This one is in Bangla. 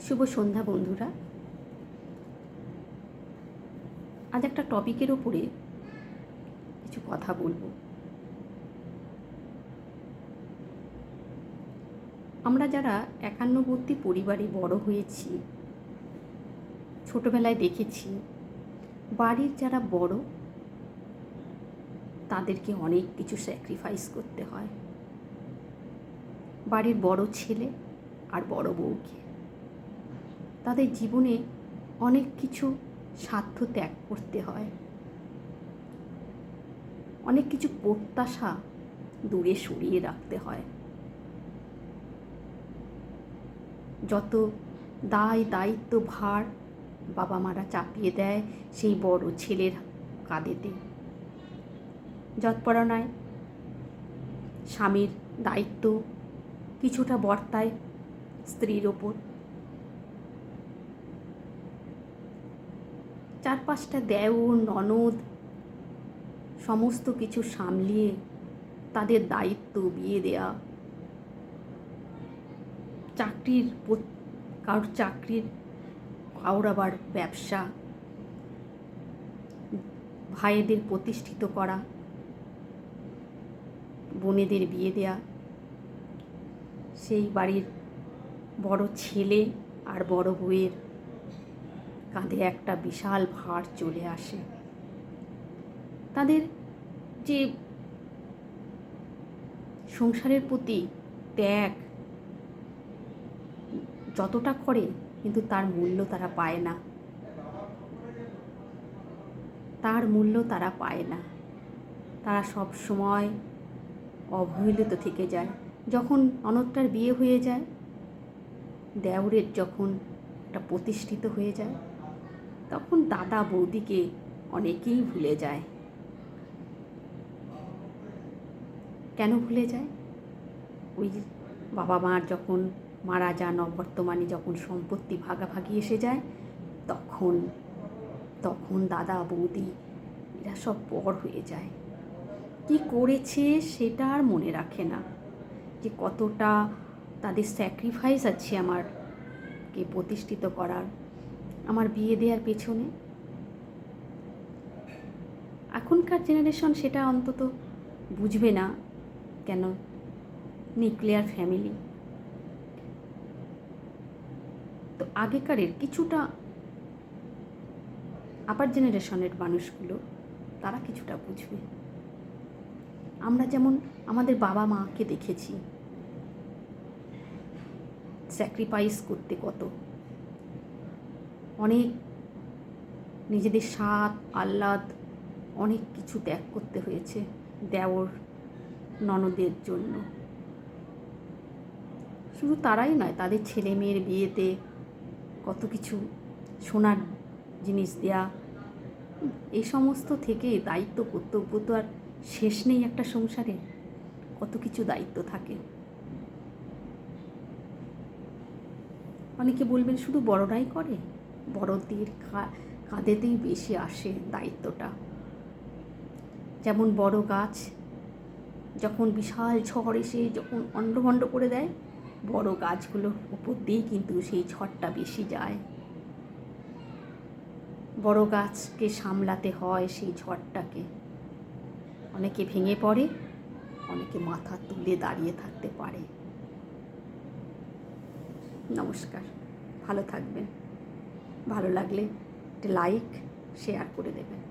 শুভ সন্ধ্যা বন্ধুরা। আজ একটা টপিকের ওপরে কিছু কথা বলবো। আমরা যারা একান্নবর্তী পরিবারে বড় হয়েছি, ছোটবেলায় দেখেছি বাড়ির যারা বড় তাদেরকে অনেক কিছু স্যাক্রিফাইস করতে হয়। বাড়ির বড় ছেলে আর বড় বউকে তাদের জীবনে অনেক কিছু স্বার্থ ত্যাগ করতে হয়, অনেক কিছু প্রত্যাশা দূরে সরিয়ে রাখতে হয়। যত দায় দায়িত্ব ভার বাবা মারা চাপিয়ে দেয় সেই বড় ছেলের কাঁধেতে, যৎপরণায় স্বামীর দায়িত্ব কিছুটা বর্তায় স্ত্রীর ওপর। চার পাঁচটা দেওর ননদ সমস্ত কিছু সামলিয়ে তাদের দায়িত্ব বিয়ে দেয়া, কারোর চাকরির, কারোর আবার ব্যবসা, ভাইদের প্রতিষ্ঠিত করা, বোনেদের বিয়ে দেয়া, সেই বাড়ির বড় ছেলে আর বড় বউয়ের কাঁধে একটা বিশাল ভার চলে আসে। তাদের যে সংসারের প্রতি ত্যাগ যতটা করে, কিন্তু তার মূল্য তারা পায় না, তার মূল্য তারা পায় না। তারা সব সময় অবহেলিত থেকে যায়। যখন ননদটার বিয়ে হয়ে যায়, দেওরের যখন একটা প্রতিষ্ঠিত হয়ে যায়, তখন দাদা বৌদিকে অনেকেই ভুলে যায়। কেন ভুলে যায়? ওই বাবা মার যখন মারা যান, বর্তমানে যখন সম্পত্তি ভাগাভাগি এসে যায়, তখন দাদা বৌদি এরা সব পর হয়ে যায়। কি করেছে সেটা আর মনে রাখে না, যে কতটা তাদের স্যাক্রিফাইস আছে আমারকে প্রতিষ্ঠিত করার, আমার বিয়ে দেওয়ার পেছনে। এখনকার জেনারেশন সেটা অন্তত বুঝবে না, কেন নিউক্লিয়ার ফ্যামিলি। তো আগেকারের কিছুটা আপার জেনারেশনের মানুষগুলো তারা কিছুটা বুঝবে। আমরা যেমন আমাদের বাবা মাকে দেখেছি স্যাক্রিফাইস করতে, কত অনেক নিজেদের স্বাদ আহ্লাদ অনেক কিছু ত্যাগ করতে হয়েছে দেওর ননদের জন্য। শুধু তারাই নয়, তাদের ছেলে মেয়ের বিয়েতে কত কিছু সোনার জিনিস দেয়া, এই সমস্ত থেকে দায়িত্ব কর্তব্য তো আর শেষ নেই। একটা সংসারে কত কিছু দায়িত্ব থাকে। অনেকে বলবেন শুধু বড়রাই করে, বড়দের কাঁধেতেই বেশি আসে দায়িত্বটা। যেমন বড় গাছ যখন বিশাল ঝড় এসে যখন অন্ডভন্ড করে দেয়, বড় গাছগুলোর উপর দিয়েই কিন্তু সেই ঝড়টা বেশি যায়। বড় গাছকে সামলাতে হয় সেই ঝড়টাকে। অনেকে ভেঙে পড়ে, অনেকে মাথা তুলে দাঁড়িয়ে থাকতে পারে। নমস্কার, ভালো থাকবেন। ভালো লাগলে একটা লাইক শেয়ার করে দেবেন।